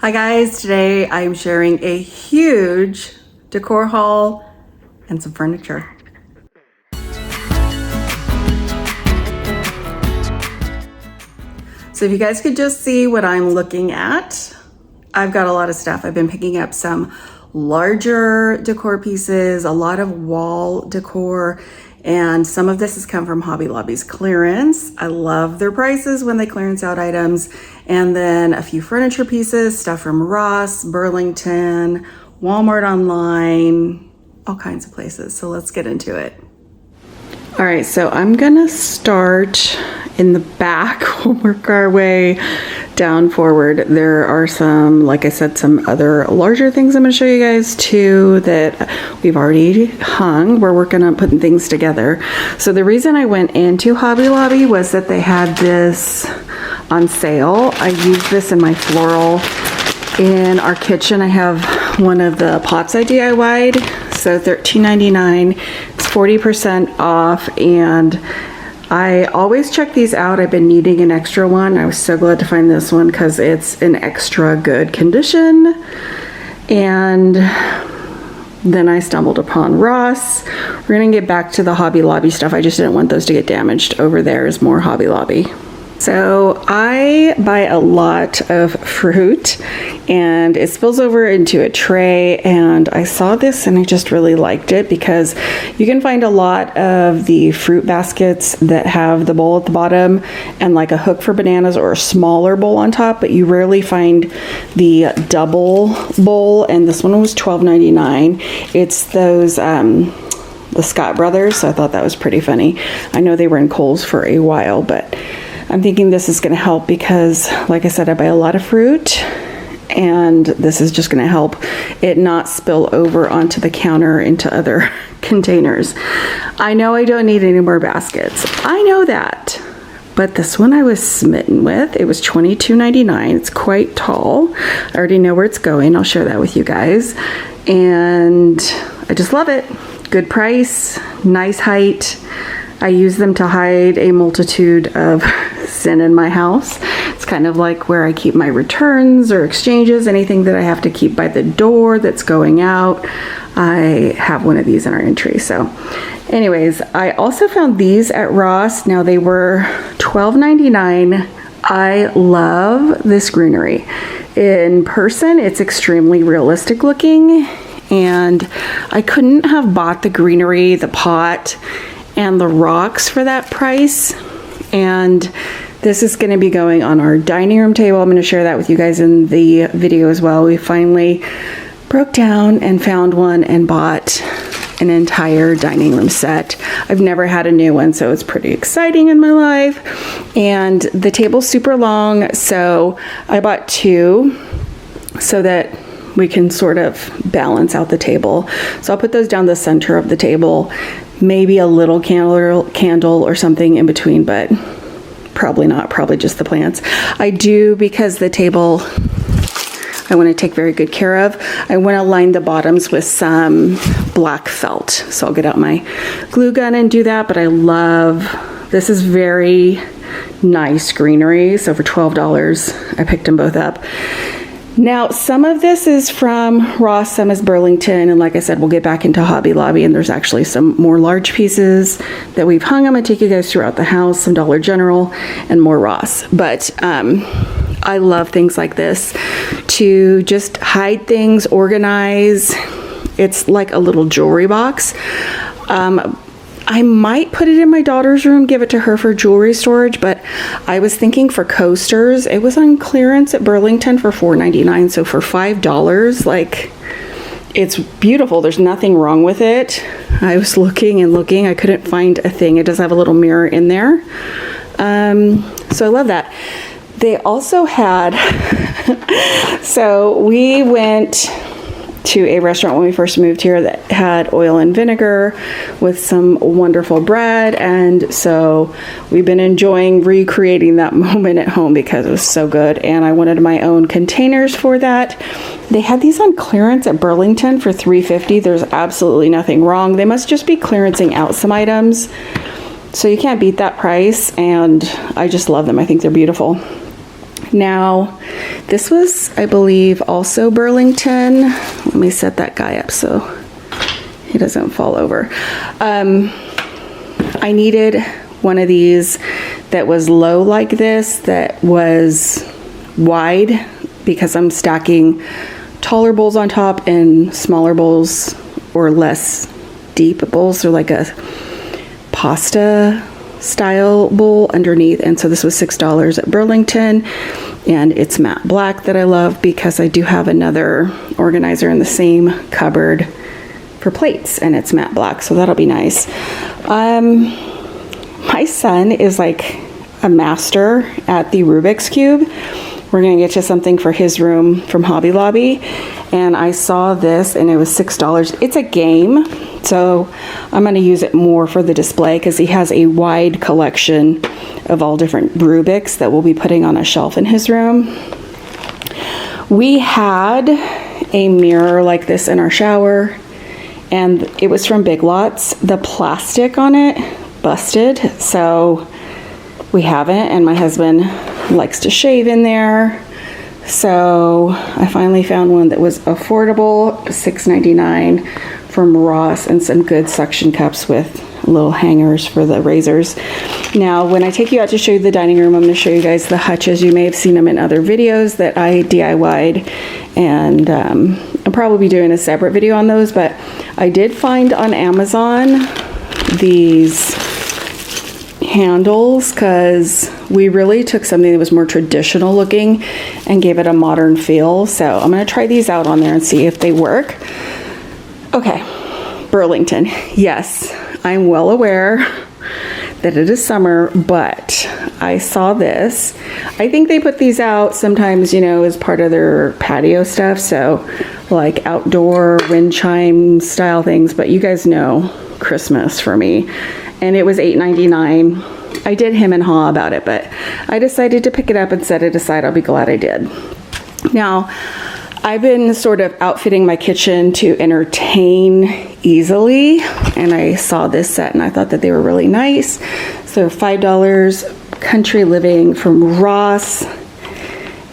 Hi guys, today I'm sharing a huge decor haul and some furniture. So if you guys could just see what I'm looking at, I've got a lot of stuff. I've been picking up some larger decor pieces, a lot of wall decor, and some of this has come from Hobby Lobby's clearance. I love their prices when they clearance out items. And then a few furniture pieces, stuff from Ross, Burlington, Walmart online, all kinds of places. So let's get into it. All right, so I'm gonna start in the back. We'll work our way down forward. There are some, like I said, some other larger things I'm gonna show you guys too that we've already hung. We're working on putting things together. So the reason I went into Hobby Lobby was that they had this on sale. I used this in my floral in our kitchen. I have one of the pots I DIY'd, so $13.99. It's 40% off, and I always check these out. I've been needing an extra one. I was so glad to find this one because it's in extra good condition. And then I stumbled upon Ross. We're gonna get back to the Hobby Lobby stuff. I just didn't want those to get damaged. Over there is more Hobby Lobby. So I buy a lot of fruit and it spills over into a tray, and I saw this and I just really liked it because you can find a lot of the fruit baskets that have the bowl at the bottom and like a hook for bananas or a smaller bowl on top, but you rarely find the double bowl, and this one was $12.99. It's those the Scott brothers, so I thought that was pretty funny. I know they were in Kohl's for a while, but I'm thinking this is going to help because, like I said, I buy a lot of fruit, and this is just going to help it not spill over onto the counter into other containers. I know I don't need any more baskets. I know that. But this one I was smitten with. It was $22.99. It's quite tall. I already know where it's going. I'll share that with you guys. And I just love it. Good price, nice height. I use them to hide a multitude of sin in my house. It's kind of like where I keep my returns or exchanges, anything that I have to keep by the door that's going out. I have one of these in our entry. So anyways, I also found these at Ross. Now they were $12.99. I love this greenery. In person, it's extremely realistic looking, and I couldn't have bought the greenery, the pot, and the rocks for that price. And this is going to be going on our dining room table. I'm going to share that with you guys in the video as well. We finally broke down and found one and bought an entire dining room set. I've never had a new one, so it's pretty exciting in my life. And the table's super long, so I bought two so that we can sort of balance out the table. So I'll put those down the center of the table, maybe a little candle or something in between, but probably not, probably just the plants. I do, because the table I want to take very good care of, I want to line the bottoms with some black felt. So I'll get out my glue gun and do that, but I love, this is very nice greenery. So for $12, I picked them both up. Now, some of this is from Ross, some is Burlington, and like I said, we'll get back into Hobby Lobby, and there's actually some more large pieces that we've hung. I'm gonna take you guys throughout the house, some Dollar General, and more Ross. But I love things like this to just hide things, organize. It's like a little jewelry box. I might put it in my daughter's room, give it to her for jewelry storage, but I was thinking for coasters. It was on clearance at Burlington for $4.99, so for $5, like, it's beautiful. There's nothing wrong with it. I was looking and looking. I couldn't find a thing. It does have a little mirror in there. So I love that. They also had, so we went to a restaurant when we first moved here that had oil and vinegar with some wonderful bread, and so we've been enjoying recreating that moment at home because it was so good, and I wanted my own containers for that. They had these on clearance at Burlington for $3.50. There's absolutely nothing wrong. They must just be clearancing out some items, so you can't beat that price, and I just love them. I think they're beautiful. Now, this was, I believe, also Burlington. Let me set that guy up so he doesn't fall over. I needed one of these that was low like this, that was wide, because I'm stacking taller bowls on top and smaller bowls, or less deep bowls, or like a pasta style bowl underneath. And so this was $6 at Burlington, and it's matte black that I love because I do have another organizer in the same cupboard for plates, and it's matte black, so that'll be nice. My son is like a master at the Rubik's Cube. We're gonna get you something for his room from Hobby Lobby, and I saw this and it was $6. It's a game, so I'm gonna use it more for the display because he has a wide collection of all different Rubik's that we'll be putting on a shelf in his room. We had a mirror like this in our shower, and it was from Big Lots. The plastic on it busted, so we haven't, and my husband likes to shave in there, so I finally found one that was affordable, $6.99 from Ross, and some good suction cups with little hangers for the razors. Now, when I take you out to show you the dining room, I'm going to show you guys the hutches. You may have seen them in other videos that I DIY'd, and I'll probably be doing a separate video on those, but I did find on Amazon these handles because we really took something that was more traditional looking and gave it a modern feel. So I'm going to try these out on there and see if they work. Okay, Burlington. Yes, I'm well aware that it is summer, but I saw this. I think they put these out sometimes, you know, as part of their patio stuff. So like outdoor wind chime style things, but you guys know Christmas for me. And it was $8.99. I did hem and haw about it, but I decided to pick it up and set it aside. I'll be glad I did. Now, I've been sort of outfitting my kitchen to entertain easily, and I saw this set and I thought that they were really nice. So $5, Country Living from Ross.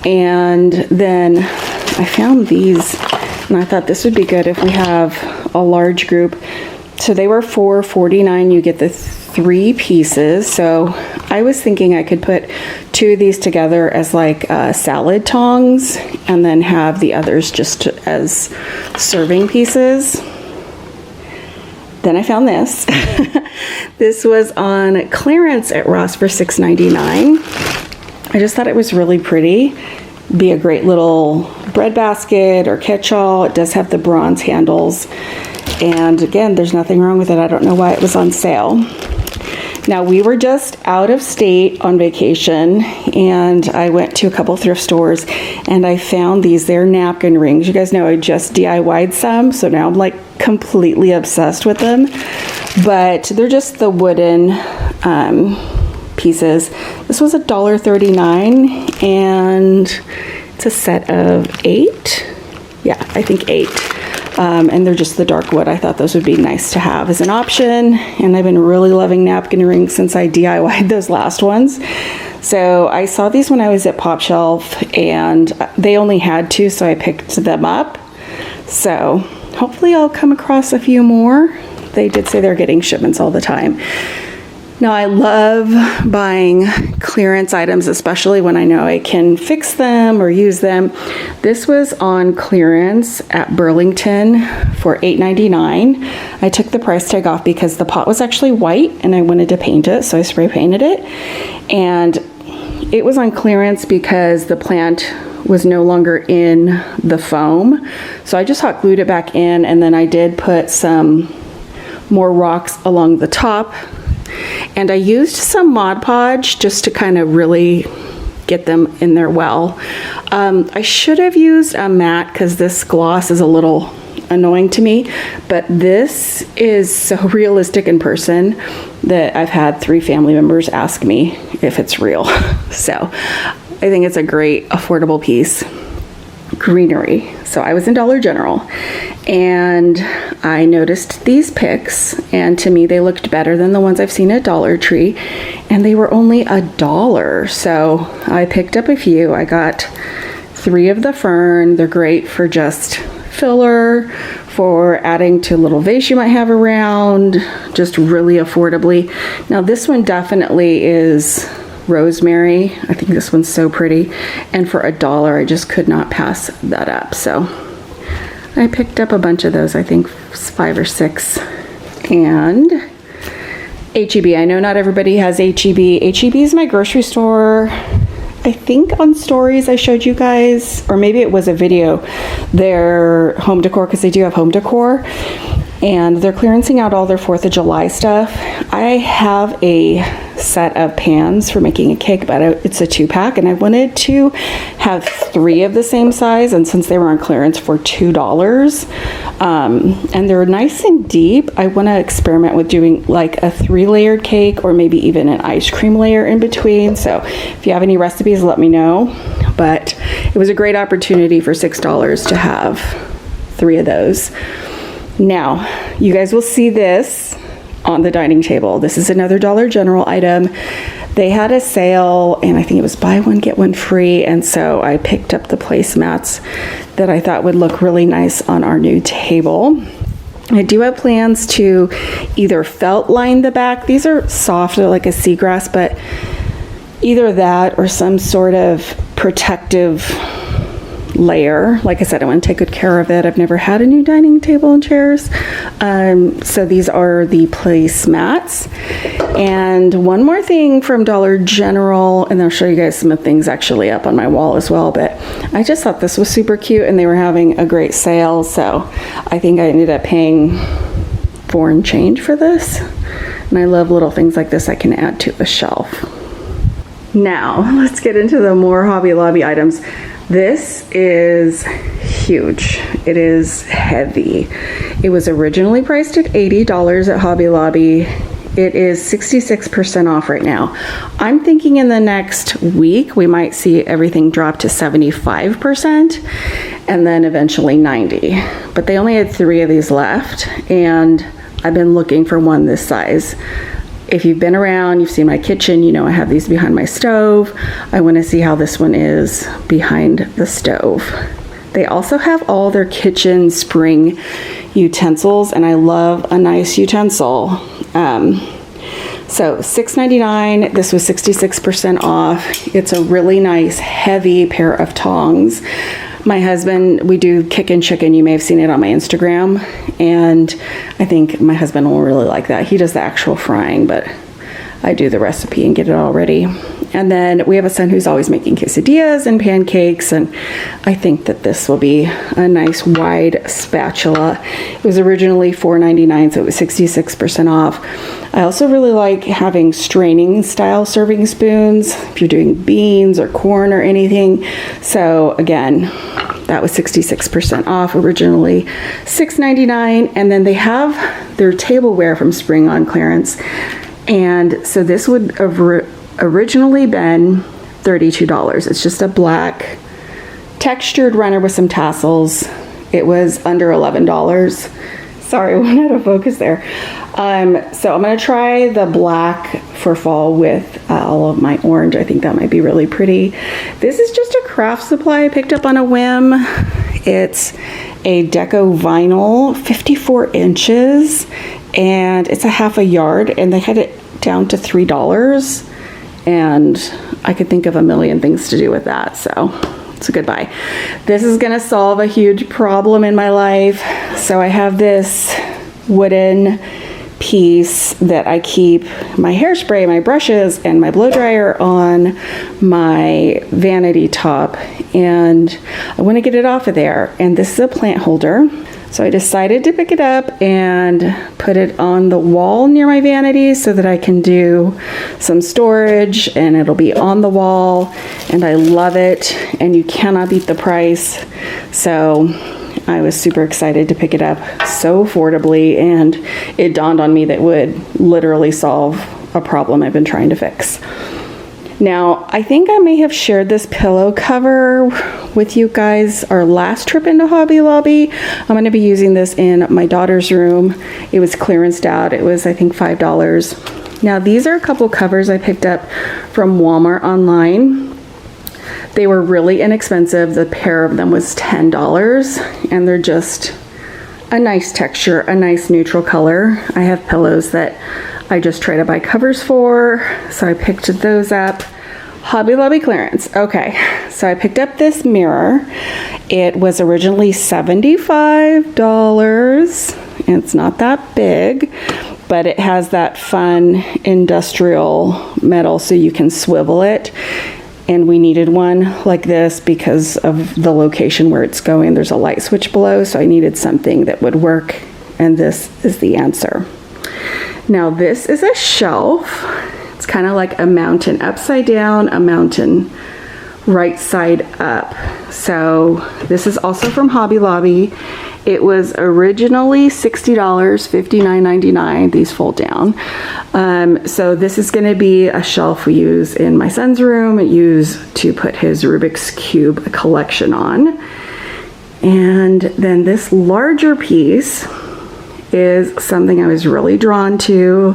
And then I found these and I thought this would be good if we have a large group. So they were $4.49. You get the 3 pieces. So I was thinking I could put 2 of these together as like salad tongs, and then have the others just as serving pieces. Then I found this. This was on clearance at Ross for $6.99. I just thought it was really pretty. Be a great little bread basket or catch-all. It does have the bronze handles. And again, there's nothing wrong with it. I don't know why it was on sale. Now, we were just out of state on vacation, and I went to a couple thrift stores, and I found these. They're napkin rings. You guys know I just DIY'd some, so now I'm like completely obsessed with them. But they're just the wooden pieces. This was $1.39, and it's a set of 8. Yeah, I think 8. And they're just the dark wood. I thought those would be nice to have as an option, and I've been really loving napkin rings since I DIY'd those last ones. So I saw these when I was at Pop Shelf, and they only had 2, so I picked them up. So hopefully I'll come across a few more. They did say they're getting shipments all the time. Now, I love buying clearance items, especially when I know I can fix them or use them. This was on clearance at Burlington for $8.99. I took the price tag off because the pot was actually white and I wanted to paint it, so I spray painted it. And it was on clearance because the plant was no longer in the foam. So I just hot glued it back in, and then I did put some more rocks along the top. And I used some Mod Podge just to kind of really get them in there well. I should have used a matte because this gloss is a little annoying to me, but this is so realistic in person that I've had 3 family members ask me if it's real. So I think it's a great affordable piece. Greenery. So I was in Dollar General and I noticed these picks, and to me they looked better than the ones I've seen at Dollar Tree, and they were only $1. So I picked up a few. I got 3 of the fern. They're great for just filler, for adding to a little vase you might have around, just really affordably. Now this one definitely is rosemary. I think this one's so pretty, and for $1 I just could not pass that up. So I picked up a bunch of those, I think 5 or 6. And H-E-B, I know not everybody has H-E-B. H-E-B is my grocery store. I think on stories I showed you guys, or maybe it was a video, their home decor, because they do have home decor, and they're clearancing out all their 4th of July stuff. I have a set of pans for making a cake, but it's a 2-pack, and I wanted to have 3 of the same size, and since they were on clearance for $2, and they're nice and deep, I want to experiment with doing like a 3-layered cake, or maybe even an ice cream layer in between. So if you have any recipes, let me know. But it was a great opportunity for $6 to have 3 of those. Now, you guys will see this on the dining table. This is another Dollar General item. They had a sale, and I think it was buy one, get one free, and so I picked up the placemats that I thought would look really nice on our new table. I do have plans to either felt line the back. These are soft, like a seagrass, but either that or some sort of protective layer. Like I said, I want to take good care of it. I've never had a new dining table and chairs. So these are the placemats. And one more thing from Dollar General, and I'll show you guys some of the things actually up on my wall as well, but I just thought this was super cute and they were having a great sale. So I think I ended up paying $4 and change for this. And I love little things like this I can add to a shelf. Now, let's get into the more Hobby Lobby items. This is huge. It is heavy. It was originally priced at $80 at Hobby Lobby. It is 66% off right now. I'm thinking in the next week we might see everything drop to 75% and then eventually 90%. But they only had 3 of these left, and I've been looking for one this size. If you've been around, you've seen my kitchen, you know I have these behind my stove. I want to see how this one is behind the stove. They also have all their kitchen spring utensils, and I love a nice utensil. So $6.99, this was 66% off. It's a really nice heavy pair of tongs. My husband, we do Kickin' Chicken. You may have seen it on my Instagram, and I think my husband will really like that. He does the actual frying, but I do the recipe and get it all ready. And then we have a son who's always making quesadillas and pancakes, and I think that this will be a nice wide spatula. It was originally $4.99, so it was 66% off. I also really like having straining style serving spoons if you're doing beans or corn or anything. So again, that was 66% off, originally $6.99. And then they have their tableware from spring on clearance. And so this would have originally been $32. It's just a black textured runner with some tassels. It was under $11. Sorry, I went out of focus there. So I'm gonna try the black for fall with all of my orange. I think that might be really pretty. This is just a craft supply I picked up on a whim. It's a deco vinyl, 54 inches, and it's a half a yard, and they had it down to $3, and I could think of a million things to do with that, so it's a good buy. This is gonna solve a huge problem in my life. So I have this wooden piece that I keep my hairspray, my brushes, and my blow dryer on my vanity top, and I want to get it off of there. And this is a plant holder, so I decided to pick it up and put it on the wall near my vanity so that I can do some storage, and it'll be on the wall, and I love it, and you cannot beat the price. So I was super excited to pick it up so affordably, and it dawned on me that it would literally solve a problem I've been trying to fix. Now, I think I may have shared this pillow cover with you guys our last trip into Hobby Lobby. I'm going to be using this in my daughter's room. It was clearanced out. It was, I think, $5. Now these are a couple covers I picked up from Walmart online. They were really inexpensive. The pair of them was $10, and they're just a nice texture, a nice neutral color. I have pillows that I just try to buy covers for, so I picked those up. Hobby Lobby clearance. Okay, so I picked up this mirror. It was originally $75. It's not that big, but it has that fun industrial metal so you can swivel it. And we needed one like this because of the location where it's going. There's a light switch below, so I needed something that would work, and this is the answer. Now this is a shelf. It's kind of like a mountain upside down, a mountain right side up. So this is also from Hobby Lobby. It was originally $60, $59.99. These fold down. So this is going to be a shelf we use in my son's room. Use to put his Rubik's Cube collection on. And then this larger piece is something I was really drawn to.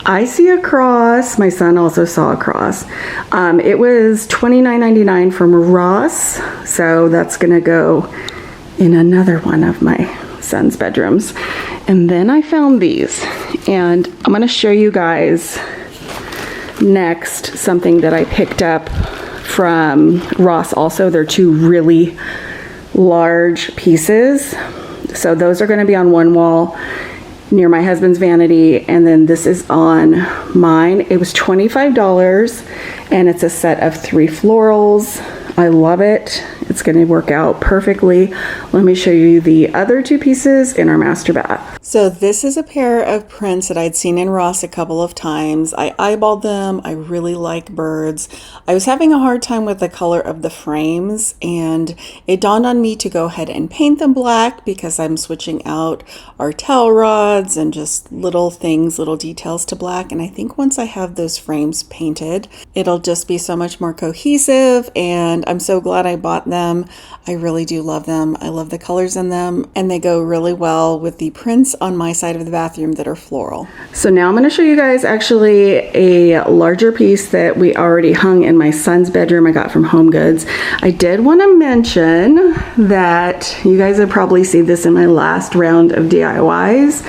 I see a cross. My son also saw a cross. It was $29.99 from Ross. So that's going to go in another one of my son's bedrooms. And then I found these, and I'm going to show you guys next something that I picked up from Ross also. They're two really large pieces. So those are going to be on one wall near my husband's vanity, and then this is on mine. It was $25, and it's a set of 3 florals. I love it. It's going to work out perfectly. Let me show you the other 2 pieces in our master bath. So this is a pair of prints that I'd seen in Ross a couple of times. I eyeballed them. I really like birds. I was having a hard time with the color of the frames, and it dawned on me to go ahead and paint them black because I'm switching out our towel rods and just little things, little details to black. And I think once I have those frames painted, it'll just be so much more cohesive, and I'm so glad I bought them. I really do love them. I love the colors in them, and they go really well with the prints on my side of the bathroom that are floral. So now I'm going to show you guys actually a larger piece that we already hung in my son's bedroom I got from Home Goods. I did want to mention that you guys have probably seen this in my last round of DIYs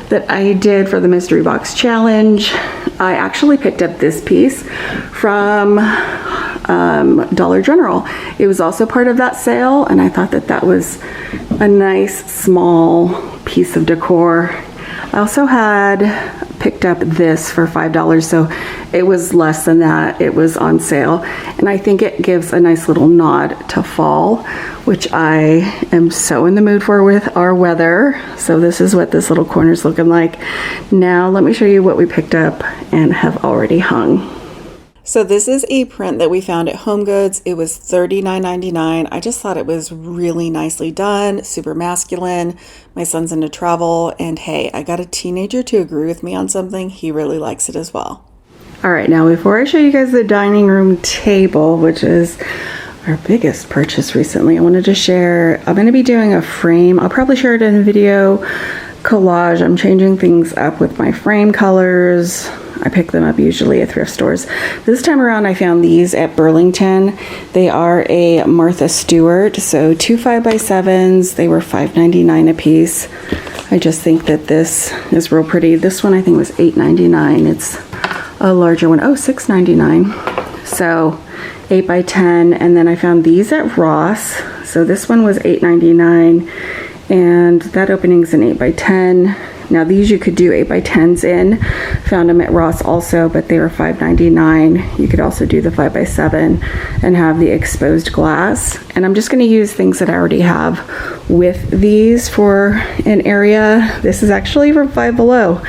that I did for the mystery box challenge. I actually picked up this piece from Dollar General. It was also part of that sale, and I thought that that was a nice small piece of decor. I also had picked up this for $5, so it was less than that. It was on sale, and I think it gives a nice little nod to fall, which I am so in the mood for with our weather. So this is what this little corner is looking like. Now let me show you what we picked up and have already hung. So this is a print that we found at Home Goods. It was $39.99. I just thought it was really nicely done, super masculine. My son's into travel, and hey, I got a teenager to agree with me on something. He really likes it as well. All right, now before I show you guys the dining room table, which is our biggest purchase recently, I wanted to share, I'm gonna be doing a frame. I'll probably share it in a video collage. I'm changing things up with my frame colors. I pick them up usually at thrift stores. This time around I found these at Burlington. They are a Martha Stewart, so 2 5x7s. They were $5.99 a piece. I just think that this is real pretty. This one I think was $8.99. It's a larger one. Oh, $6.99. So 8x10, and then I found these at Ross. So this one was $8.99, and that opening's an 8x10. Now these you could do 8x10s in. Found them at Ross also, but they were $5.99. You could also do the 5x7 and have the exposed glass. And I'm just going to use things that I already have with these for an area. This is actually from Five Below,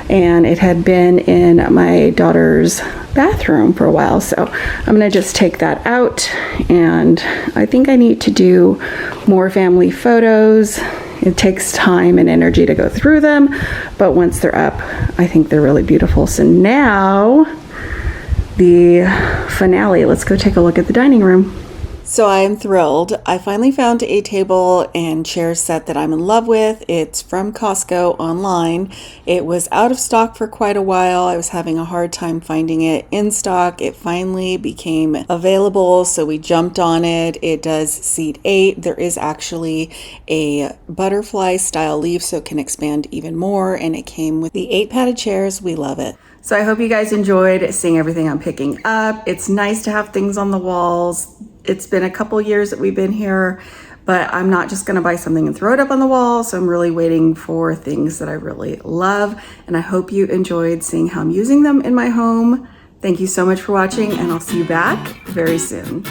and it had been in my daughter's bathroom for a while, so I'm gonna just take that out. And I think I need to do more family photos. It takes time and energy to go through them, but once they're up, I think they're really beautiful. So now the finale, let's go take a look at the dining room. So I am thrilled. I finally found a table and chair set that I'm in love with. It's from Costco online. It was out of stock for quite a while. I was having a hard time finding it in stock. It finally became available, so we jumped on it. It does seat 8. There is actually a butterfly style leaf, so it can expand even more, and it came with the 8 padded chairs. We love it. So I hope you guys enjoyed seeing everything I'm picking up. It's nice to have things on the walls. It's been a couple years that we've been here, but I'm not just gonna buy something and throw it up on the wall. So I'm really waiting for things that I really love. And I hope you enjoyed seeing how I'm using them in my home. Thank you so much for watching, and I'll see you back very soon.